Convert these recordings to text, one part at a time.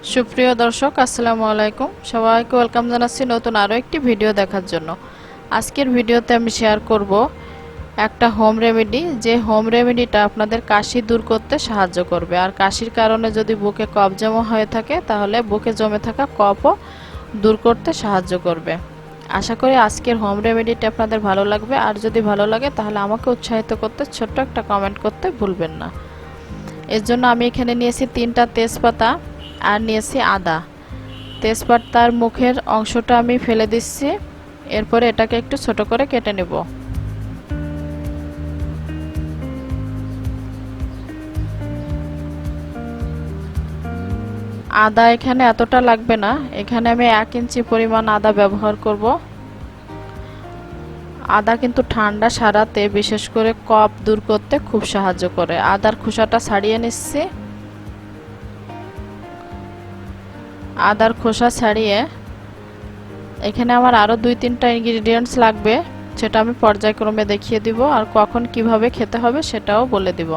সুপ্রিয় দর্শক আসসালামু আলাইকুম, সবাইকে ওয়েলকাম জানাচ্ছি নতুন আরও একটি ভিডিও দেখার জন্য। আজকের ভিডিওতে আমি শেয়ার করব একটা হোম রেমেডি, যে হোম রেমেডিটা আপনাদের কাশি দূর করতে সাহায্য করবে। আর কাশির কারণে যদি বুকে কফ জমা হয়ে থাকে তাহলে বুকে জমে থাকা কফও দূর করতে সাহায্য করবে। আশা করি আজকের হোম রেমেডিটা আপনাদের ভালো লাগবে। আর যদি ভালো লাগে তাহলে আমাকে উৎসাহিত করতে ছোট্ট একটা কমেন্ট করতে ভুলবেন না। এর জন্য আমি এখানে নিয়েছি 3টা তেজপাতা আর নিয়েছি আদা। তেজপাতার মুখের অংশটা আমি ফেলে দিচ্ছি, এরপরে এটাকে একটু ছোট করে কেটে নেব। আদা এখানে এতটা লাগবে না, এখানে আমি 1 ইঞ্চি পরিমাণ আদা ব্যবহার করব। আদা কিন্তু ঠান্ডা সারাতে, বিশেষ করে কফ দূর করতে খুব সাহায্য করে। আদার খোসাটা ছাড়িয়ে নিচ্ছি। আদার খোসা ছাড়িয়ে এখানে আমার আরও 2-3টা ইনগ্রিডিয়েন্টস লাগবে, সেটা আমি পর্যায়ক্রমে দেখিয়ে দিব আর কখন কিভাবে খেতে হবে সেটাও বলে দিব।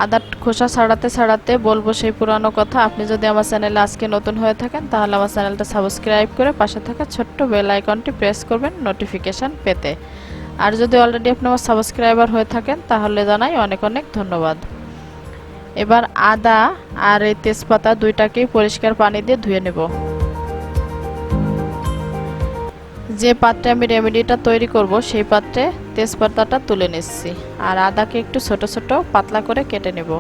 আদার খোসা ছাড়াতে ছাড়াতে বলবো সেই পুরানো কথা, আপনি যদি আমার চ্যানেলে আজকে নতুন হয়ে থাকেন তাহলে আমার চ্যানেলটা সাবস্ক্রাইব করে পাশে থাকা ছোট্ট বেল আইকনটি প্রেস করবেন নোটিফিকেশান পেতে। আর যদি অলরেডি আপনি আমার সাবস্ক্রাইবার হয়ে থাকেন তাহলে জানাই অনেক অনেক ধন্যবাদ। এবার আদা আর এই তেজপাতা দুইটাকেই পরিষ্কার পানি দিয়ে ধুয়ে নেব। যে পাত্রে আমি রেমেডিটা তৈরি করব সেই পাত্রে তেজপাতাটা তুলে নিচ্ছি আর আদাকে একটু ছোট ছোট পাতলা করে কেটে নেব।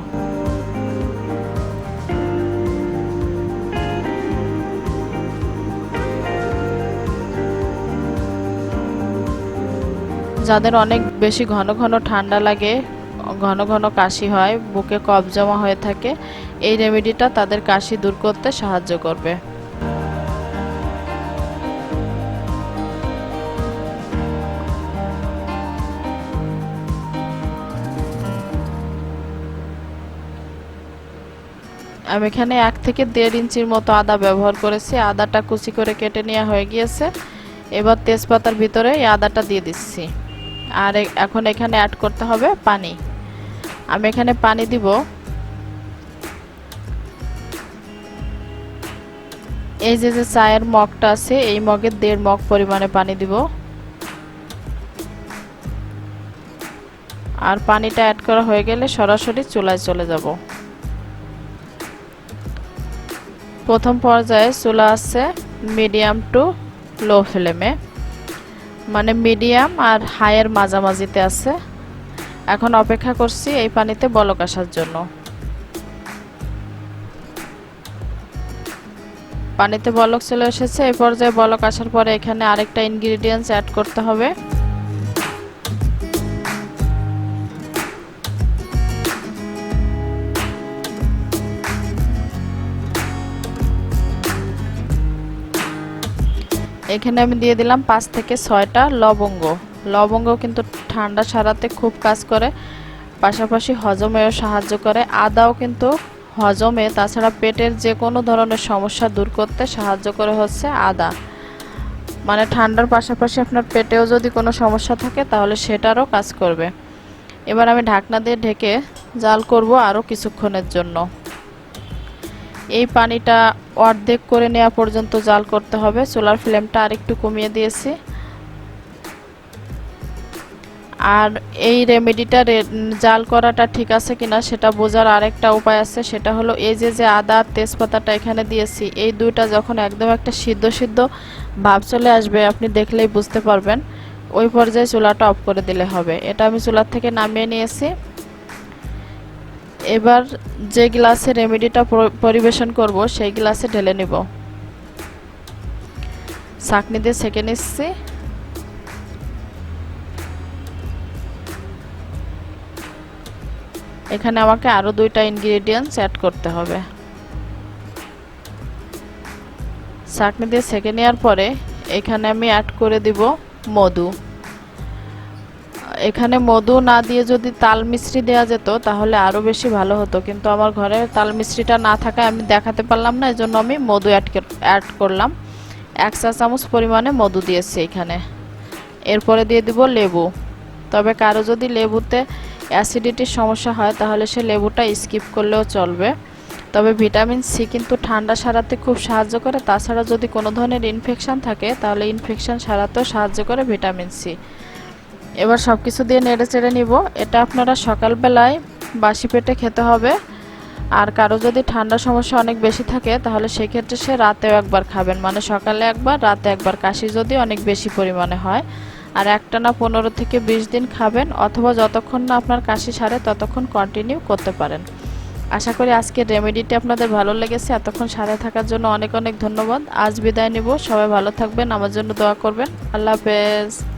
যাদের অনেক বেশি ঘন ঘন ঠান্ডা লাগে, ঘন ঘন কাশি হয়, বুকে কফ জমা হয়ে থাকে, এই রেমেডিটা তাদের কাশি দূর করতে সাহায্য করবে। আমি এখানে 1 থেকে 1.5 ইঞ্চির মতো আদা ব্যবহার করেছি। আদাটা কুচি করে কেটে নেওয়া হয়ে গিয়েছে। এবার তেজপাতার ভিতরে এই আদাটা দিয়ে দিচ্ছি আর এখন এখানে অ্যাড করতে হবে পানি। আমি এখানে পানি দিব এই যে চায়ের মগটা আছে এই মগের 1.5 মগ পরিমাণে পানি দিব। আর পানিটা অ্যাড করা হয়ে গেলে সরাসরি চুলায় চলে যাব। প্রথম পর্যায়ে চুলা আছে মিডিয়াম টু লো ফ্লেমে, মানে মিডিয়াম আর হাইয়ের মাঝামাঝিতে আছে। এখন অপেক্ষা করছি এই পানিতে বলক আসার জন্য। পানিতে বলক চলে এসেছে। এই পর্যায়ে বলক আসার পরে এখানে আরেকটা ইনগ্রিডিয়েন্টস অ্যাড করতে হবে। এখানে আমি দিয়ে দিলাম 5 থেকে 6টা লবঙ্গ। লবঙ্গ কিন্তু ঠান্ডা সারাতে খুব কাজ করে, পাশাপাশি হজমেও সাহায্য করে। আদাও কিন্তু হজমে, তাছাড়া পেটের যে কোনো ধরনের সমস্যা দূর করতে সাহায্য করে হচ্ছে আদা। মানে ঠান্ডার পাশাপাশি আপনার পেটেও যদি কোনো সমস্যা থাকে তাহলে সেটারও কাজ করবে। এবার আমি ঢাকনা দিয়ে ঢেকে জাল করব আরও কিছুক্ষণের জন্য। এই পানিটা অর্ধেক করে নেওয়া পর্যন্ত জাল করতে হবে। চুলার ফ্লেমটা আরেকটু কমিয়ে দিয়েছি। আর এই রেমেডিটা জাল করাটা ঠিক আছে কিনা সেটা বোঝার আরেকটা উপায় আছে, সেটা হলো এই যে আদা আর তেজপাতাটা এখানে দিয়েছি, এই দুইটা যখন একদম একটা সিদ্ধ সিদ্ধ ভাব চলে আসবে আপনি দেখলেই বুঝতে পারবেন, ওই পর্যায়ে চুলাটা অফ করে দিলে হবে। এটা আমি চুলার থেকে নামিয়ে নিয়েছি। এবার যে গ্লাসে রেমেডিটা পরিবেশন করব সেই গ্লাসে ঢেলে নেব। ছাঁকনি দিয়ে ছেঁকে নিচ্ছি। এখানে আমাকে আরও 2টা ইনগ্রিডিয়েন্টস অ্যাড করতে হবে। ছাঁকনি দিয়ে ছেঁকে নেওয়ার পরে এখানে আমি অ্যাড করে দিব মধু। এখানে মধু না দিয়ে যদি তাল মিশ্রি দেওয়া যেত তাহলে আরও বেশি ভালো হতো, কিন্তু আমার ঘরে তাল মিশ্রিটা না থাকায় আমি দেখাতে পারলাম না, এজন্য আমি মধু অ্যাড করলাম। 1 চা চামচ পরিমাণে মধু দিয়েছি এখানে। এরপরে দিয়ে দিব লেবু। তবে কারো যদি লেবুতে অ্যাসিডিটির সমস্যা হয় তাহলে সে লেবুটা স্কিপ করলেও চলবে। তবে ভিটামিন সি কিন্তু ঠান্ডা সারাতে খুব সাহায্য করে। তাছাড়া যদি কোনো ধরনের ইনফেকশন থাকে তাহলে ইনফেকশন সারাতেও সাহায্য করে ভিটামিন সি। এবার সব কিছু দিয়ে নেড়ে চেড়ে নিব। এটা আপনারা সকালবেলায় বাসি পেটে খেতে হবে। আর কারো যদি ঠান্ডা সমস্যা অনেক বেশি থাকে তাহলে সেক্ষেত্রে সে রাতেও একবার খাবেন, মানে সকালে একবার রাতে একবার, কাশি যদি অনেক বেশি পরিমাণে হয়। আর একটানা 15 থেকে 20 দিন খাবেন, অথবা যতক্ষণ না আপনার কাশি সারে ততক্ষণ কন্টিনিউ করতে পারেন। আশা করি আজকের রেমেডিটি আপনাদের ভালো লেগেছে। এতক্ষণ সাথে থাকার জন্য অনেক অনেক ধন্যবাদ। আজ বিদায় নিব। সবাই ভালো থাকবেন, আমার জন্য দোয়া করবেন। আল্লাহ হাফেজ।